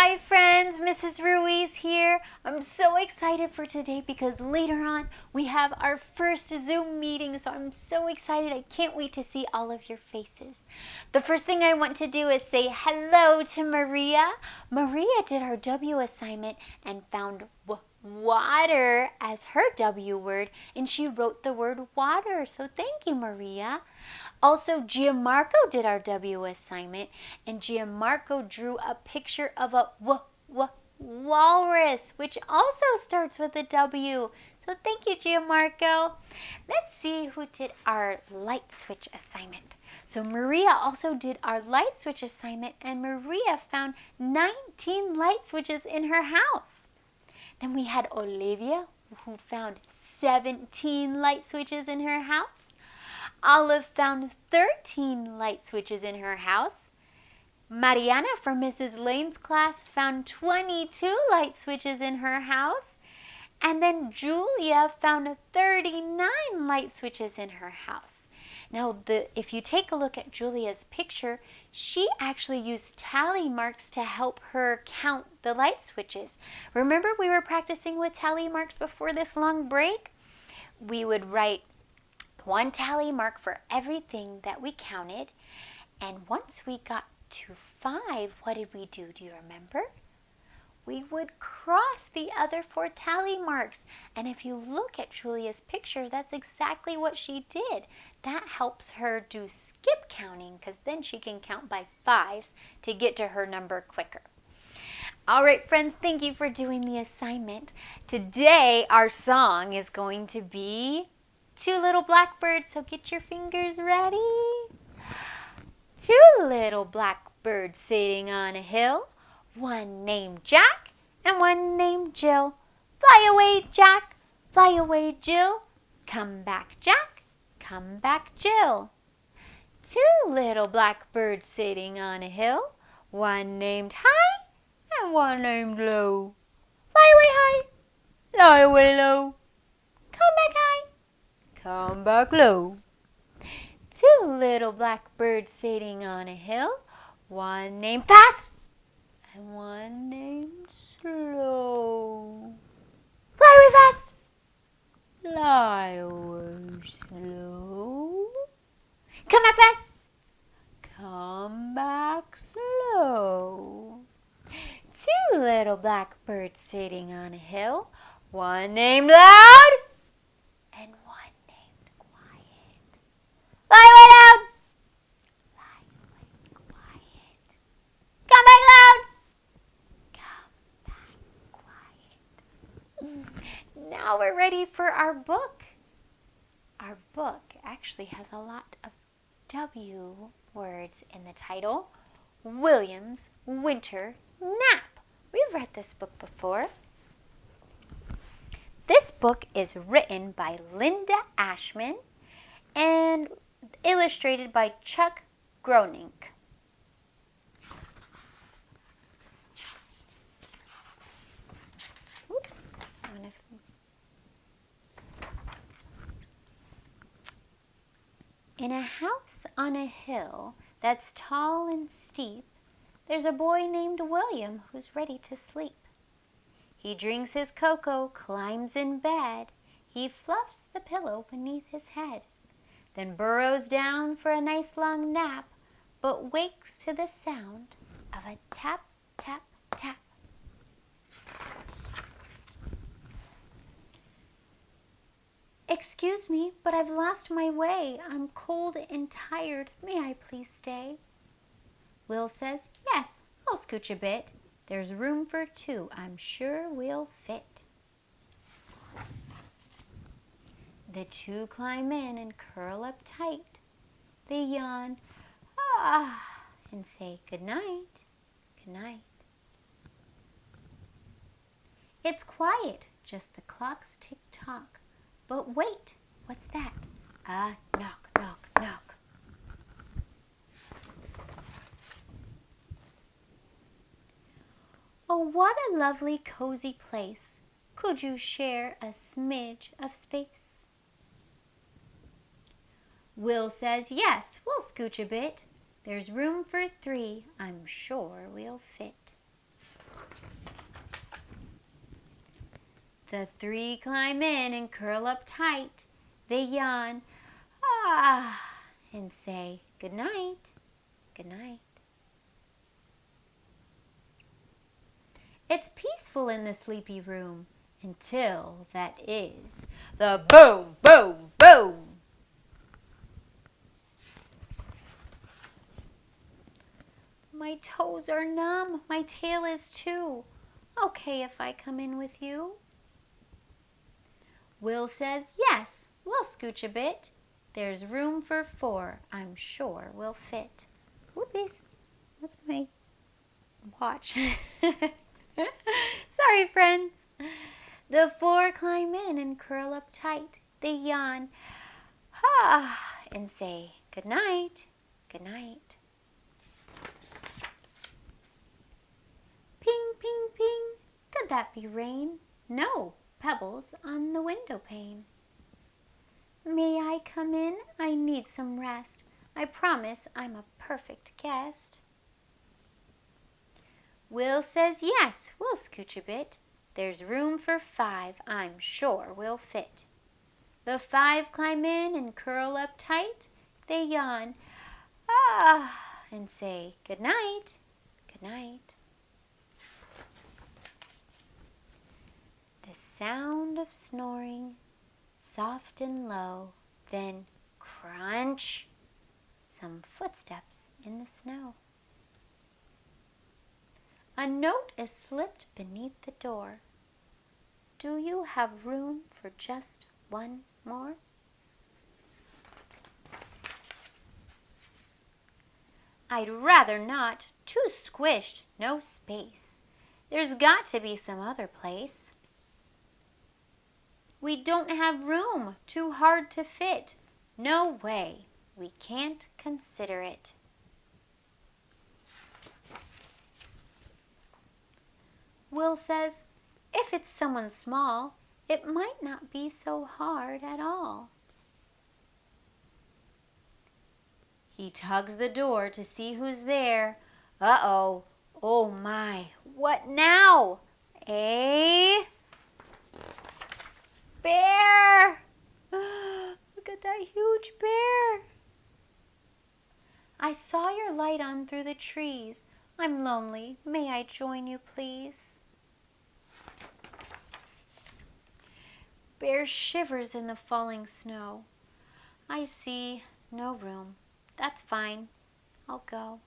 Hi friends, Mrs. Ruiz here. I'm so excited for today because later on we have our first Zoom meeting, so I'm so excited. I can't wait to see all of your faces. The first thing I want to do is say hello to Maria. Maria did our W assignment and found water as her W word, and she wrote the word water, so thank you, Maria. Also, Gianmarco did our W assignment, and Gianmarco drew a picture of a walrus, which also starts with a W. So thank you, Gianmarco. Let's see who did our light switch assignment. So Maria also did our light switch assignment, and Maria found 19 light switches in her house. Then we had Olivia, who found 17 light switches in her house. Olive found 13 light switches in her house. Mariana from Mrs. Lane's class found 22 light switches in her house. And then Julia found 39 light switches in her house. Now, if you take a look at Julia's picture, she actually used tally marks to help her count the light switches. Remember we were practicing with tally marks before this long break? We would write one tally mark for everything that we counted. And once we got to 5, what did we do? Do you remember? We would cross the other 4 tally marks. And if you look at Julia's picture, that's exactly what she did. That helps her do skip counting because then she can count by 5s to get to her number quicker. All right, friends, thank you for doing the assignment. Today, our song is going to be Two Little Blackbirds, so get your fingers ready. Two little blackbirds sitting on a hill, one named Jack and one named Jill. Fly away, Jack, fly away, Jill. Come back, Jack, come back, Jill. Two little blackbirds sitting on a hill, one named High and one named Low. Fly away high, fly away low. Come back high, come back low. Two little blackbirds sitting on a hill, one named Fast and one named Slow. Fly away fast, fly away slow. Come back fast, come back slow. Two little blackbirds sitting on a hill, one named Loud and one named Quiet. Fly away loud, fly away quiet. Come back loud, come back quiet. Now we're ready for our book. Our book actually has a lot of W words in the title. William's Winter Nap. We've read this book before. This book is written by Linda Ashman and illustrated by Chuck Groening. Oops. In a house on a hill that's tall and steep, there's a boy named William who's ready to sleep. He drinks his cocoa, climbs in bed. He fluffs the pillow beneath his head, then burrows down for a nice long nap, but wakes to the sound of a tap, tap, tap. Excuse me, but I've lost my way. I'm cold and tired. May I please stay? Will says, yes, I'll scooch a bit. There's room for 2. I'm sure we'll fit. The 2 climb in and curl up tight. They yawn, and say good night, good night. It's quiet, just the clock's tick-tock. But wait, what's that? Knock, knock, knock. Oh, what a lovely, cozy place. Could you share a smidge of space? Will says, yes, we'll scooch a bit. There's room for 3. I'm sure we'll fit. The 3 climb in and curl up tight. They yawn, and say good night, good night. It's peaceful in the sleepy room until that is the boom, boom, boom. My toes are numb, my tail is too. Okay if I come in with you? Will says yes, we'll scooch a bit. There's room for 4, I'm sure we'll fit. Whoopies, that's my watch. Sorry, friends. The 4 climb in and curl up tight. They yawn, and say good night, good night. Ping, ping, ping. Could that be rain? No, pebbles on the window pane. May I come in? I need some rest. I promise I'm a perfect guest. Will says yes, we'll scooch a bit. There's room for 5, I'm sure we'll fit. The 5 climb in and curl up tight. They yawn, and say good night, good night. The sound of snoring, soft and low, then crunch, some footsteps in the snow. A note is slipped beneath the door. Do you have room for just one more? I'd rather not. Too squished, no space. There's got to be some other place. We don't have room, too hard to fit. No way, we can't consider it. Will says, if it's someone small, it might not be so hard at all. He tugs the door to see who's there. Uh-oh, oh my, what now? A bear! Look at that huge bear. I saw your light on through the trees. I'm lonely. May I join you, please? Bear shivers in the falling snow. I see no room. That's fine. I'll go.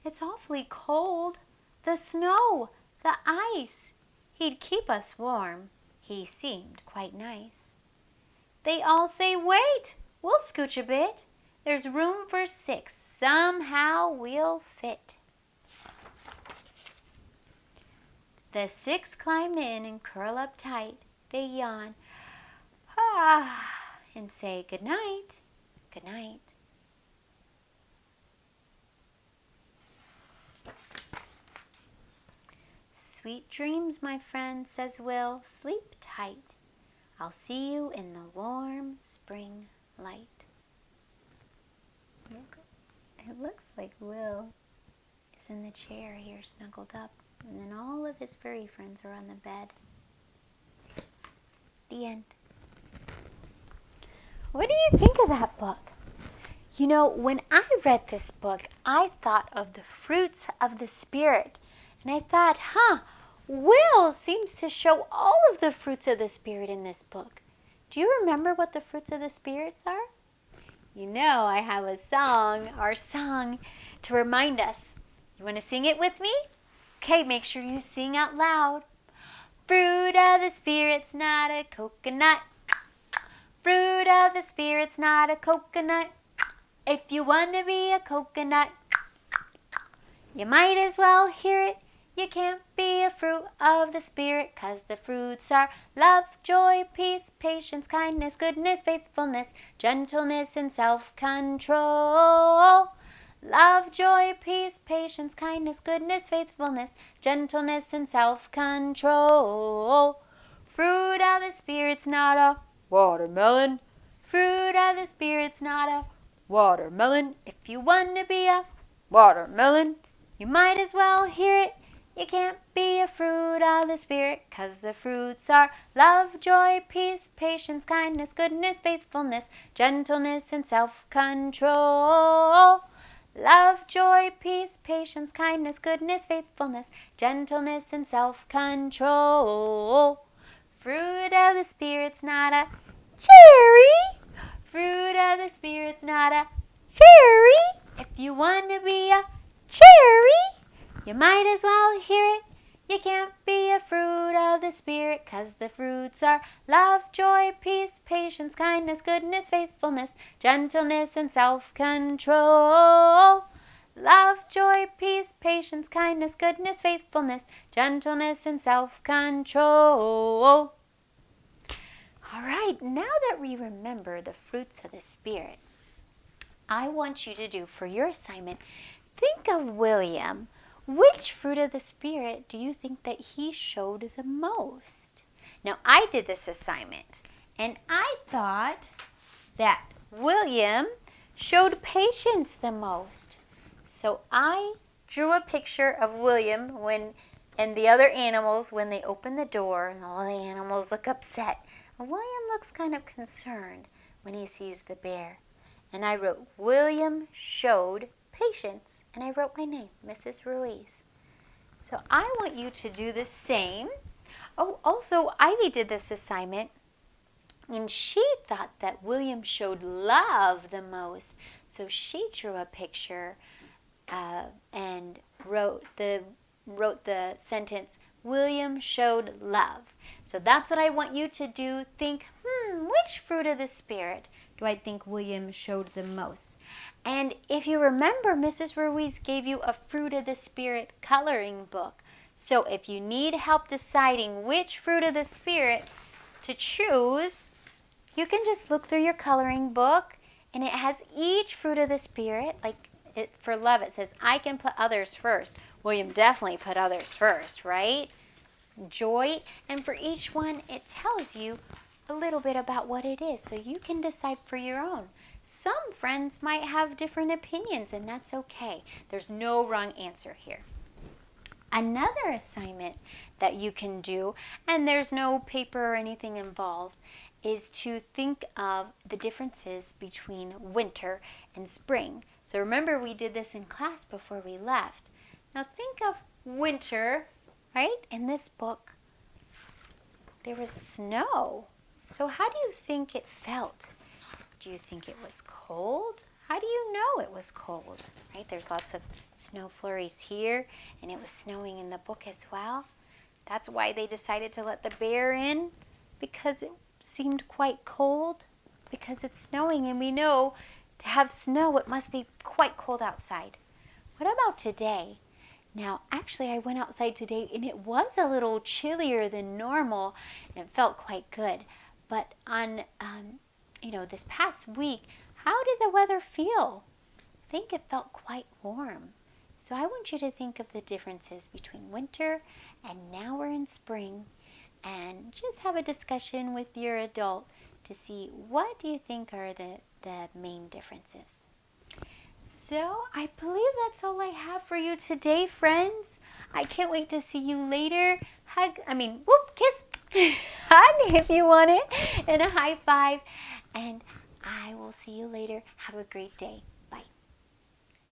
It's awfully cold. The snow, the ice. He'd keep us warm. He seemed quite nice. They all say, wait, we'll scooch a bit. There's room for 6. Somehow we'll fit. The 6 climb in and curl up tight. They yawn, and say good night, good night. Sweet dreams, my friend, says Will. Sleep tight. I'll see you in the warm spring light. It looks like Will is in the chair here snuggled up, and then all of his furry friends are on the bed. The end. What do you think of that book? You know, when I read this book, I thought of the fruits of the Spirit. And I thought, Will seems to show all of the fruits of the Spirit in this book. Do you remember what the fruits of the Spirits are? You know, I have our song to remind us. You want to sing it with me? Okay, make sure you sing out loud. Fruit of the Spirit's not a coconut. Fruit of the Spirit's not a coconut. If you want to be a coconut, you might as well hear it. You can't be a fruit of the Spirit, 'cause the fruits are love, joy, peace, patience, kindness, goodness, faithfulness, gentleness, and self-control. Love, joy, peace, patience, kindness, goodness, faithfulness, gentleness, and self-control. Fruit of the Spirit's not a watermelon. Fruit of the Spirit's not a watermelon. If you want to be a watermelon, You might as well hear it. You can't be a fruit of the Spirit, 'cause the fruits are love, joy, peace, patience, kindness, goodness, faithfulness, gentleness, and self-control. Love, joy, peace, patience, kindness, goodness, faithfulness, gentleness, and self-control. Fruit of the Spirit's not a cherry. Fruit of the Spirit's not a cherry. If you want to be a cherry, you might as well hear it. You can't be a fruit of the Spirit, 'cause the fruits are love, joy, peace, patience, kindness, goodness, faithfulness, gentleness, and self-control. Love, joy, peace, patience, kindness, goodness, faithfulness, gentleness, and self-control. All right, now that we remember the fruits of the Spirit, I want you to do for your assignment, think of William. Which fruit of the Spirit do you think that he showed the most? Now, I did this assignment, and I thought that William showed patience the most. So I drew a picture of William and the other animals when they open the door, and all the animals look upset. And William looks kind of concerned when he sees the bear. And I wrote, William showed patience. And I wrote my name, Mrs. Ruiz. So I want you to do the same. Oh, also, Ivy did this assignment, and she thought that William showed love the most. So she drew a picture and wrote the sentence, William showed love. So that's what I want you to do. Think, which fruit of the Spirit do I think William showed the most? And if you remember, Mrs. Ruiz gave you a Fruit of the Spirit coloring book. So if you need help deciding which fruit of the Spirit to choose, you can just look through your coloring book, and it has each fruit of the Spirit. For love, it says, I can put others first. William definitely put others first, right? Joy. And for each one, it tells you a little bit about what it is, so you can decide for your own. Some friends might have different opinions, and that's okay. There's no wrong answer here. Another assignment that you can do, and there's no paper or anything involved, is to think of the differences between winter and spring. So remember, we did this in class before we left. Now think of winter, right? In this book, there was snow. So how do you think it felt? Do you think it was cold? How do you know it was cold? Right? There's lots of snow flurries here, and it was snowing in the book as well. That's why they decided to let the bear in, because it seemed quite cold, because it's snowing, and we know to have snow, it must be quite cold outside. What about today? Now, actually, I went outside today, and it was a little chillier than normal, and it felt quite good. But on this past week, how did the weather feel? I think it felt quite warm. So I want you to think of the differences between winter and now we're in spring, and just have a discussion with your adult to see what do you think are the main differences. So I believe that's all I have for you today, friends. I can't wait to see you later. Kiss, hug if you want it, and a high five. And I will see you later. Have a great day.